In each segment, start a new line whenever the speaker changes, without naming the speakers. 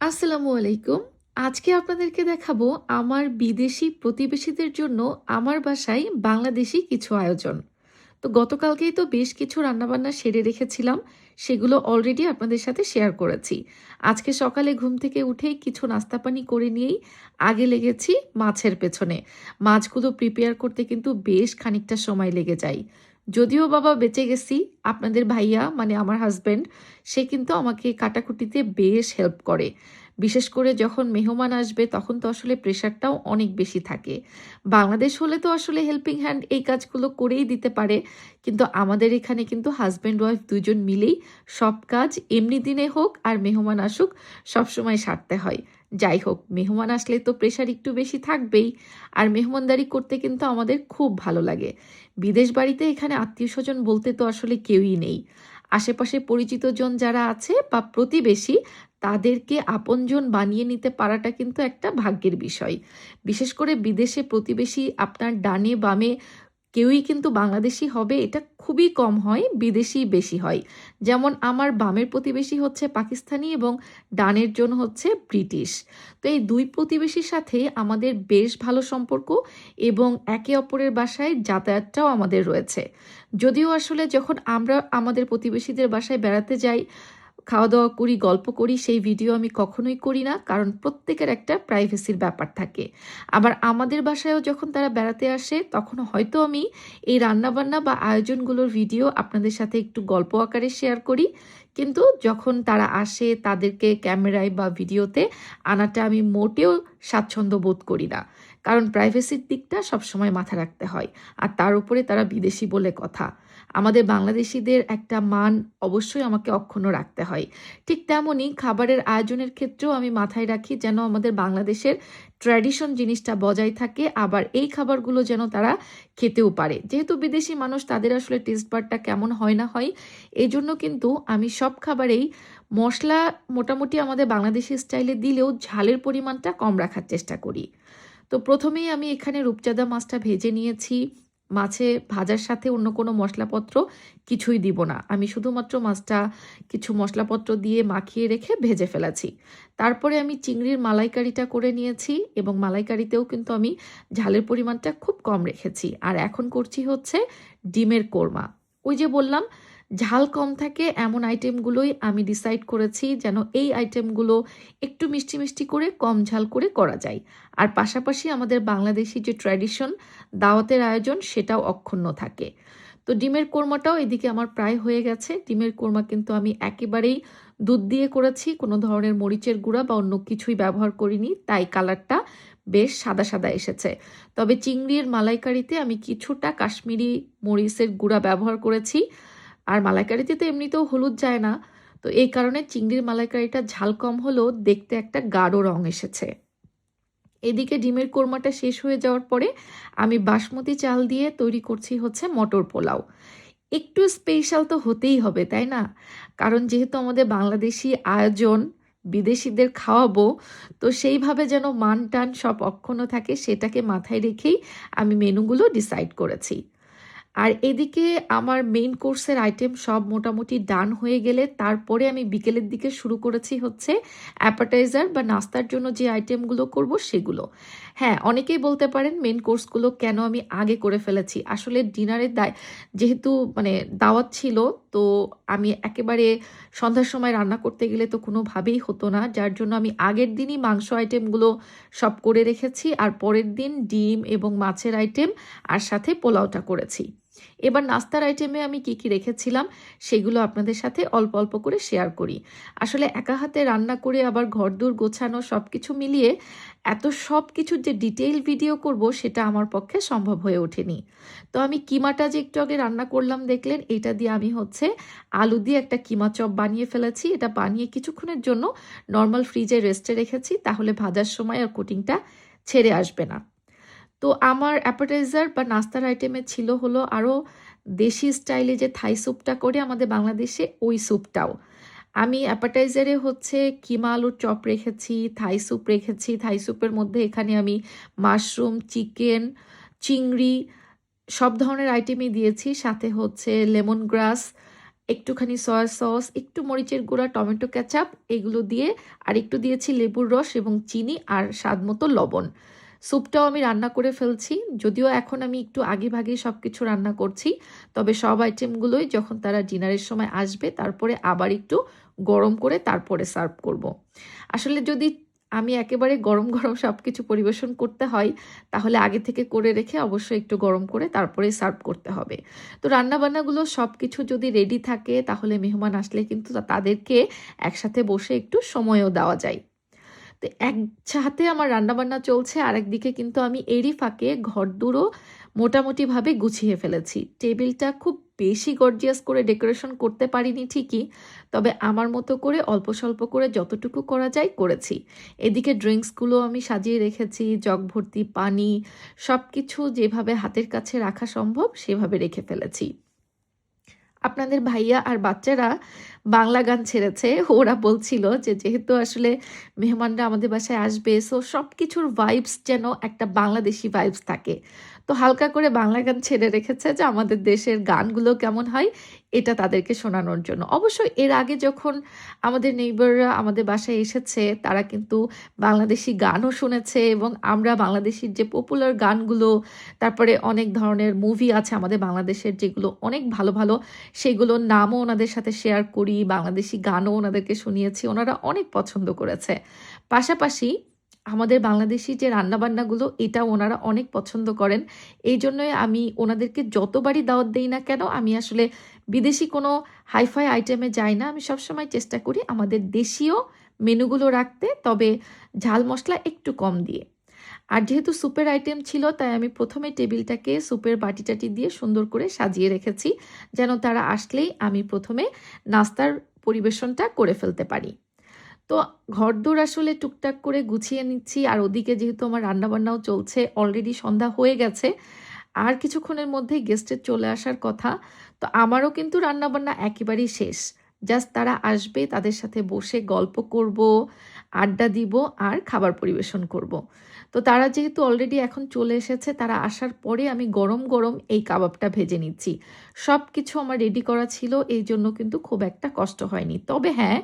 আসসালামু আলাইকুম। আজকে আপনাদেরকে দেখাবো আমার বিদেশি প্রতিবেশীদের জন্য আমার বাসায় বাংলাদেশি কিছু আয়োজন। তো গতকালকেই তো বেশ কিছু রান্নাবান্না সেরে রেখেছিলাম। সেগুলো অলরেডি আপনাদের সাথে শেয়ার করেছি। আজকে সকালে ঘুম থেকে উঠেই কিছু নাস্তা পানি করে নিয়েই আগে লেগেছি মাছের পেছনে। মাছগুলো প্রিপেয়ার করতে কিন্তু বেশ খানিকটা সময় লেগে যায়। যদিও বাবা বেঁচে গেছি, আপনাদের ভাইয়া মানে আমার হাসব্যান্ড সে কিন্তু আমাকে কাটাকুটিতে বেশ হেল্প করে। বিশেষ করে যখন মেহমান আসবে তখন তো আসলে প্রেশারটাও অনেক বেশি থাকে। বাংলাদেশ হলে তো আসলে হেল্পিং হ্যান্ড এই কাজগুলো করেই দিতে পারে। কিন্তু আমাদের এখানে কিন্তু হাসব্যান্ড ওয়াইফ দুজন মিলেই সব কাজ এমনি দিনে হোক আর মেহমান আসুক সবসময় সারতে হয়। যাই হোক, মেহমান আসলে তো প্রেশার একটু বেশি থাকবেই। আর মেহমানদারি করতে কিন্তু আমাদের খুব ভালো লাগে। বিদেশ বাড়িতে এখানে আত্মীয়স্বজন বলতে তো আসলে কেউই নেই। আশেপাশে পরিচিতজন যারা আছে বা প্রতিবেশী তাদেরকে আপনজন বানিয়ে নিতে পারাটা কিন্তু একটা ভাগ্যের বিষয়। বিশেষ করে বিদেশে প্রতিবেশী আপনার ডানে বামে কেউই কিন্তু বাংলাদেশী হবে এটা খুবই কম হয়, বিদেশি বেশি হয়। যেমন আমার বামের প্রতিবেশী হচ্ছে পাকিস্তানি এবং ডানের জন হচ্ছে ব্রিটিশ। তো এই দুই প্রতিবেশীর সাথে আমাদের বেশ ভালো সম্পর্ক এবং একে অপরের বাসায় যাতায়াতটাও আমাদের রয়েছে। যদিও আসলে যখন আমরা আমাদের প্রতিবেশীদের বাসায় বেড়াতে যাই, খাওয়া দাওয়া করি, গল্প করি, সেই ভিডিও আমি কখনোই করি না, কারণ প্রত্যেকের একটা প্রাইভেসির ব্যাপার থাকে। আবার আমাদের বাসায়ও যখন তারা বেড়াতে আসে তখন হয়তো আমি এই রান্নাবান্না বা আয়োজনগুলোর ভিডিও আপনাদের সাথে একটু গল্প আকারে শেয়ার করি, কিন্তু যখন তারা আসে তাদেরকে ক্যামেরায় বা ভিডিওতে আনাটা আমি মোটেও স্বাচ্ছন্দ্য বোধ করি না, কারণ প্রাইভেসির দিকটা সবসময় মাথা রাখতে হয়। আর তার উপরে তারা বিদেশি বলে কথা, আমাদের বাংলাদেশিদের একটা মান অবশ্যই আমাকে অক্ষুণ্ণ রাখতে হয়। ঠিক তেমনই খাবারের আয়োজনের ক্ষেত্রেও আমি মাথায় রাখি যেন আমাদের বাংলাদেশের ট্র্যাডিশন জিনিসটা বজায় থাকে, আবার এই খাবারগুলো যেন তারা খেতেও পারে। যেহেতু বিদেশি মানুষ, তাদের আসলে টেস্ট বারটা কেমন হয় না হয়, এই জন্য কিন্তু আমি সব খাবারেই মশলা মোটামুটি আমাদের বাংলাদেশি স্টাইলে দিলেও ঝালের পরিমাণটা কম রাখার চেষ্টা করি। তো প্রথমেই আমি এখানে রূপচাঁদা মাছটা ভেজে নিয়েছি। মাছে ভাজার সাথে অন্য কোনো মশলাপত্র কিছুই দিব না, আমি শুধুমাত্র মাছটা কিছু মশলাপত্র দিয়ে মাখিয়ে রেখে ভেজে ফেলেছি। তারপরে আমি চিংড়ির মালাইকারিটা করে নিয়েছি এবং মালাইকারিতেও কিন্তু আমি ঝালের পরিমাণটা খুব কম রেখেছি। আর এখন করছি হচ্ছে ডিমের কোরমা। ওই যে বললাম ঝাল কম থাকে এমন আইটেমগুলোই আমি ডিসাইড করেছি যেন এই আইটেমগুলো একটু মিষ্টি মিষ্টি করে কম ঝাল করে করা যায়। আর পাশাপাশি আমাদের বাংলাদেশি যে ট্র্যাডিশন দাওয়াতের আয়োজন সেটাও অক্ষুণ্ণ থাকে। তো ডিমের কোরমাটাও এদিকে আমার প্রায় হয়ে গেছে। ডিমের কোরমা কিন্তু আমি একেবারেই দুধ দিয়ে করেছি, কোনো ধরনের মরিচের গুঁড়া বা অন্য কিছুই ব্যবহার করিনি, তাই কালারটা বেশ সাদা সাদা এসেছে। তবে চিংড়ির মালাইকারিতে আমি কিছুটা কাশ্মীরি মরিচের গুঁড়া ব্যবহার করেছি। আর মালাইকারিতে তো এমনিতেও হলুদ যায় না, তো এই কারণে চিংড়ির মালাইকারিটা ঝাল কম হলেও দেখতে একটা গাঢ় রং এসেছে। এদিকে ডিমের কোরমাটা শেষ হয়ে যাওয়ার পরে আমি বাসমতি চাল দিয়ে তৈরি করছি হচ্ছে মটর পোলাও। একটু স্পেশাল তো হতেই হবে, তাই না? কারণ যেহেতু আমাদের বাংলাদেশি আয়োজন, বিদেশিদের খাওয়াবো, তো সেইভাবে যেন মান টান সব অক্ষুণ্ণ থাকে সেটাকে মাথায় রেখেই আমি মেনুগুলো ডিসাইড করেছি। আর এদিকে আমার মেইন কোর্সের আইটেম সব মোটামুটি ডান হয়ে গেলে তারপরে আমি বিকেলের দিকে শুরু করেছি হচ্ছে অ্যাপাটাইজার বা নাস্তার জন্য যে আইটেমগুলো করব সেগুলো। হ্যাঁ, অনেকেই বলতে পারেন মেইন কোর্সগুলো কেন আমি আগে করে ফেলেছি। আসলে ডিনারের যেহেতু মানে দাওয়াত ছিল, তো আমি একেবারে সন্ধ্যার সময় রান্না করতে গেলে তো কোনোভাবেই হতো না, যার জন্য আমি আগের দিনই মাংস আইটেমগুলো সব করে রেখেছি আর পরের দিন ডিম এবং মাছের আইটেম আর সাথে পোলাওটা করেছি। এবার নাস্তার আইটেমে আমি কি কি রেখেছিলাম সেগুলো আপনাদের সাথে অল্প অল্প করে শেয়ার করি। আসলে একা হাতে রান্না করে আবার ঘরদোর গোছানো সব কিছু মিলিয়ে এত সব কিছুর যে ডিটেইল ভিডিও করব সেটা আমার পক্ষে সম্ভব হয়ে ওঠেনি। তো আমি কিমাটা যে একটু আগে রান্না করলাম দেখলেন, এটা দিয়ে আমি হচ্ছে আলু দিয়ে একটা কিমা চপ বানিয়ে ফেলেছি। এটা বানিয়ে কিছুক্ষণের জন্য নর্মাল ফ্রিজে রেস্টে রেখেছি, তাহলে ভাজার সময় আর কোটিংটা ছেড়ে আসবে না। তো আমার অ্যাপাটাইজার বা নাস্তার আইটেমে ছিল হলো আরও দেশি স্টাইলে যে থাই স্যুপটা করে আমাদের বাংলাদেশে, ওই স্যুপটাও আমি অ্যাপাটাইজারে হচ্ছে কিমা আলুর চপ রেখেছি, থাই স্যুপ রেখেছি। থাই স্যুপের মধ্যে এখানে আমি মাশরুম, চিকেন, চিংড়ি সব ধরনের আইটেমই দিয়েছি, সাথে হচ্ছে লেমন গ্রাস একটুখানি সয়া সস, একটু মরিচের গুঁড়া, টমেটো কেচাপ এগুলো দিয়ে আর একটু দিয়েছি লেবুর রস এবং চিনি আর স্বাদমতো লবণ। স্যুপটাও আমি রান্না করে ফেলছি। যদিও এখন আমি একটু আগেভাগেই সবকিছু রান্না করছি। তবে সব আইটেমগুলোই যখন তারা ডিনারের সময় আসবে তারপরে আবার একটু গরম করে তারপরে সার্ভ করব। আসলে যদি আমি একেবারে গরম, গরম সবকিছু পরিবেশন করতে হয় তাহলে আগে থেকে করে রেখে অবশ্যই একটু গরম করে তারপরেই সার্ভ করতে হবে। তো রান্নাবান্নাগুলো সবকিছু যদি রেডি থাকে তাহলে মেহমান আসলে কিন্তু তাদেরকে একসাথে বসে একটু সময়ও দেওয়া যায়। তো এক হাতে আমার রান্নাবান্না চলছে, আরেকদিকে কিন্তু আমি এরই ফাঁকে ঘরদোরও মোটামুটিভাবে গুছিয়ে ফেলেছি। টেবিলটা খুব বেশি গর্জিয়াস করে ডেকোরেশন করতে পারিনি ঠিকই, তবে আমার মতো করে অল্প স্বল্প করে যতটুকু করা যায় করেছি। এদিকে ড্রিঙ্কসগুলো আমি সাজিয়ে রেখেছি, জগ ভর্তি পানি, সব কিছু যেভাবে হাতের কাছে রাখা সম্ভব সেভাবে রেখে ফেলেছি। আপনাদের ভাইয়া আর বাচ্চারা বাংলা গান ছেড়েছে। ওরা বলছিল যে যেহেতু আসলে মেহমানরা আমাদের বাসায় আসবে, সো সবকিছুর ভাইবস যেন একটা বাংলাদেশি ভাইবস থাকে। তো হালকা করে বাংলা গান ছেড়ে রেখেছে যে আমাদের দেশের গানগুলো কেমন হয় এটা তাদেরকে শোনানোর জন্য। অবশ্য এর আগে যখন আমাদের নেইবাররা আমাদের বাসায় এসেছে তারা কিন্তু বাংলাদেশি গানও শুনেছে এবং আমরা বাংলাদেশির যে পপুলার গানগুলো, তারপরে অনেক ধরনের মুভি আছে আমাদের বাংলাদেশের যেগুলো অনেক ভালো, ভালো, সেগুলোর নামও ওনাদের সাথে শেয়ার করি, বাংলাদেশি গানও ওনাদেরকে শুনিয়েছি। ওনারা অনেক পছন্দ করেছে। পাশাপাশি আমাদের বাংলাদেশি যে রান্নাবান্নাগুলো এটাও ওনারা অনেক পছন্দ করেন। এইজন্যই আমি ওনাদেরকে যতবারই দাওয়াত দেই না কেন, আমি আসলে বিদেশি কোনো হাই-ফাই আইটেমে যাই না। আমি সবসময় চেষ্টা করি আমাদের দেশীয় মেনুগুলো রাখতে, তবে ঝাল মসলা একটু কম দিয়ে। আর যেহেতু স্যুপের আইটেম ছিল তাই আমি প্রথমে টেবিলটাকে স্যুপের বাটি-টাটি দিয়ে সুন্দর করে সাজিয়ে রেখেছি, যেন তারা আসলেই আমি প্রথমে নাস্তার পরিবেশনটা করে ফেলতে পারি। তো ঘরদোর আসলে টুকটাক করে গুছিয়ে নিচ্ছি, আর ওদিকে যেহেতু আমার রান্নাবান্নাও চলছে, অলরেডি সন্ধ্যা হয়ে গেছে। আর কিছুক্ষণের মধ্যেই গেস্টের চলে আসার কথা। তো আমারও কিন্তু রান্নাবান্না একেবারেই শেষ। জাস্ট তারা আসবে, তাদের সাথে বসে গল্প করব, আড্ডা দিব আর খাবার পরিবেশন করব। তো তারা যেহেতু অলরেডি এখন চলে এসেছে, তারা আসার পরে আমি গরম, গরম এই কাবাবটা ভেজে নিচ্ছি। সব কিছু আমার রেডি করা ছিল, এইজন্য কিন্তু খুব একটা কষ্ট হয়নি। তবে হ্যাঁ,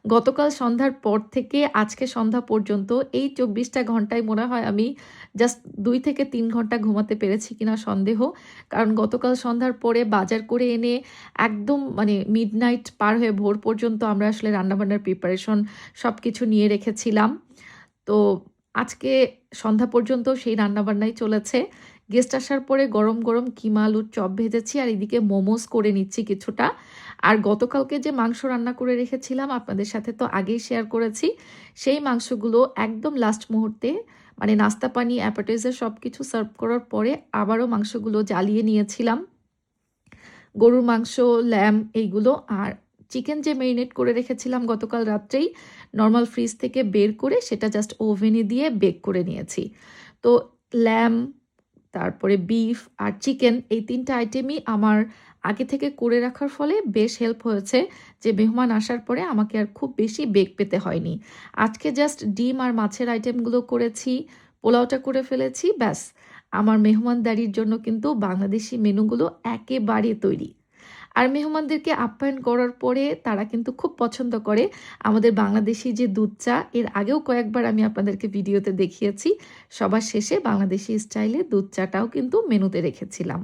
গতকাল সন্ধ্যার পর থেকে আজকে সন্ধ্যা পর্যন্ত এই ২৪টা ঘন্টায় মনে হয় আমি জাস্ট ২ থেকে ৩ ঘন্টা ঘুমাতে পেরেছি কিনা সন্দেহ। কারণ গতকাল সন্ধ্যার পরে বাজার করে এনে একদম মানে মিডনাইট পার হয়ে ভোর পর্যন্ত আমরা আসলে রান্নাবান্নার প্রিপারেশন সবকিছু নিয়ে রেখেছিলাম। তো আজকে সন্ধ্যা পর্যন্ত সেই রান্নাবান্নাই চলেছে। গেস্ট আসার পরে গরম, গরম কিমা আলুর চপ ভেজেছি আর এদিকে মোমোস করে নিচ্ছি কিছুটা। আর গতকালকে যে মাংস রান্না করে রেখেছিলাম আপনাদের সাথে তো আগেই শেয়ার করেছি। সেই মাংসগুলো একদম লাস্ট মুহূর্তে মানে নাস্তা পানি, অ্যাপাটাইজার সবকিছু সার্ভ করার পরে আবারও মাংসগুলো জ্বালিয়ে নিয়েছিলাম। গরুর মাংস, ল্যাম্ব এইগুলো, আর চিকেন যে মেরিনেট করে রেখেছিলাম গতকাল রাত্রেই নর্মাল ফ্রিজ থেকে বের করে সেটা জাস্ট ওভেনে দিয়ে বেক করে নিয়েছি। তো ল্যাম্ব, তারপরে বিফ আর চিকেন এই ৩টা আইটেমই আমার আগে থেকে করে রাখার ফলে বেশ হেল্প হয়েছে যে মেহমান আসার পরে আমাকে আর খুব বেশি বেক পেতে হয়নি। আজকে জাস্ট ডিম আর মাছের আইটেমগুলো করেছি, পোলাওটা করে ফেলেছি, ব্যাস আমার মেহমানদারির জন্য কিন্তু বাংলাদেশি মেনুগুলো একেবারে তৈরি। আর মেহমানদেরকে আপ্যায়ন করার পরে তারা কিন্তু খুব পছন্দ করে আমাদের বাংলাদেশি যে দুধ চা, এর আগেও কয়েকবার আমি আপনাদেরকে ভিডিওতে দেখিয়েছি। সবার শেষে বাংলাদেশি স্টাইলে দুধ চাটাও কিন্তু মেনুতে রেখেছিলাম।